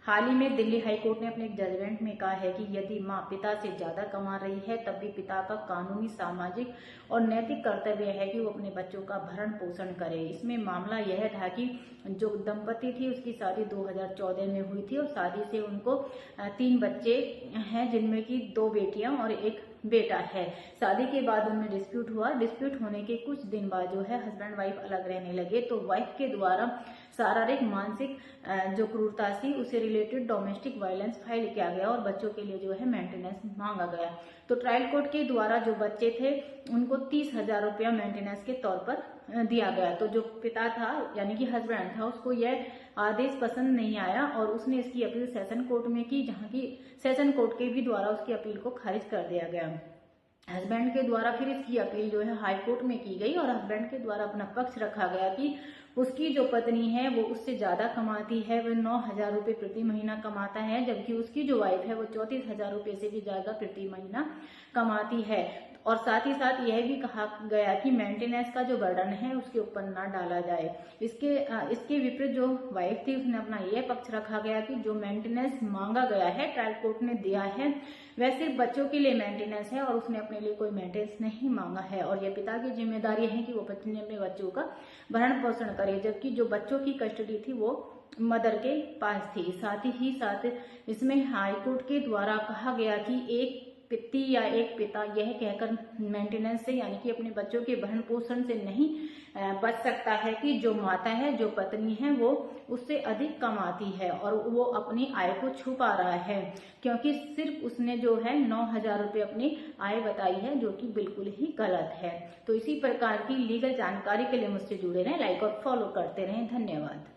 हाल ही में दिल्ली हाईकोर्ट ने अपने एक जजमेंट में कहा है कि यदि मां पिता से ज्यादा कमा रही है तब भी पिता का कानूनी, सामाजिक और नैतिक कर्तव्य है कि वो अपने बच्चों का भरण पोषण करे। इसमें मामला यह था कि जो दंपति थी उसकी शादी 2014 में हुई थी और शादी से उनको 3 बच्चे हैं, जिनमें की 2 बेटियां और 1 बेटा है। शादी के बाद उनमें डिस्प्यूट हुआ। डिस्प्यूट होने के कुछ दिन बाद जो है हस्बैंड वाइफ अलग रहने लगे, तो वाइफ के द्वारा शारीरिक, मानसिक जो क्रूरता थी उसे रिलेटेड डोमेस्टिक वायलेंस फाइल किया गया और बच्चों के लिए जो है मेंटेनेंस मांगा गया। तो ट्रायल कोर्ट के द्वारा जो बच्चे थे उनको 30,000 रुपया मेंटेनेंस के तौर पर दिया गया। तो जो पिता था यानी कि हस्बैंड था, उसको यह आदेश पसंद नहीं आया और उसने इसकी अपील सेशन कोर्ट में की, जहां की सेशन कोर्ट के भी द्वारा उसकी अपील को खारिज कर दिया गया। हस्बैंड के द्वारा फिर इसकी अपील जो है हाई कोर्ट में की गई और हस्बैंड के द्वारा अपना पक्ष रखा गया कि उसकी जो पत्नी है वो उससे ज्यादा कमाती है, वह 9,000 रुपये प्रति महीना कमाता है, जबकि उसकी जो वाइफ है वो 34,000 रुपये से भी ज्यादा प्रति महीना कमाती है। और साथ ही साथ यह भी कहा गया कि मेंटेनेंस का जो बर्डन है उसके ऊपर ना डाला जाए। इसके विपरीत जो वाइफ थी उसने अपना यह पक्ष रखा गया कि जो मेंटेनेंस मांगा गया है, ट्रायल कोर्ट ने दिया है, वह सिर्फ बच्चों के लिए मेंटेनेंस है और उसने अपने लिए कोई मेंटेनेंस नहीं मांगा है और यह पिता की जिम्मेदारी है कि वो पत्नी अपने बच्चों का भरण पोषण करे, जबकि जो बच्चों की कस्टडी थी वो मदर के पास थी। साथ ही साथ इसमें हाईकोर्ट के द्वारा कहा गया कि एक पति या एक पिता यह कहकर मेंटेनेंस से यानी कि अपने बच्चों के भरण पोषण से नहीं बच सकता है कि जो माता है, जो पत्नी है, वो उससे अधिक कमाती है और वो अपनी आय को छुपा रहा है, क्योंकि सिर्फ उसने जो है 9,000 रुपये अपनी आय बताई है, जो कि बिल्कुल ही गलत है। तो इसी प्रकार की लीगल जानकारी के लिए मुझसे जुड़े रहें, लाइक और फॉलो करते रहें। धन्यवाद।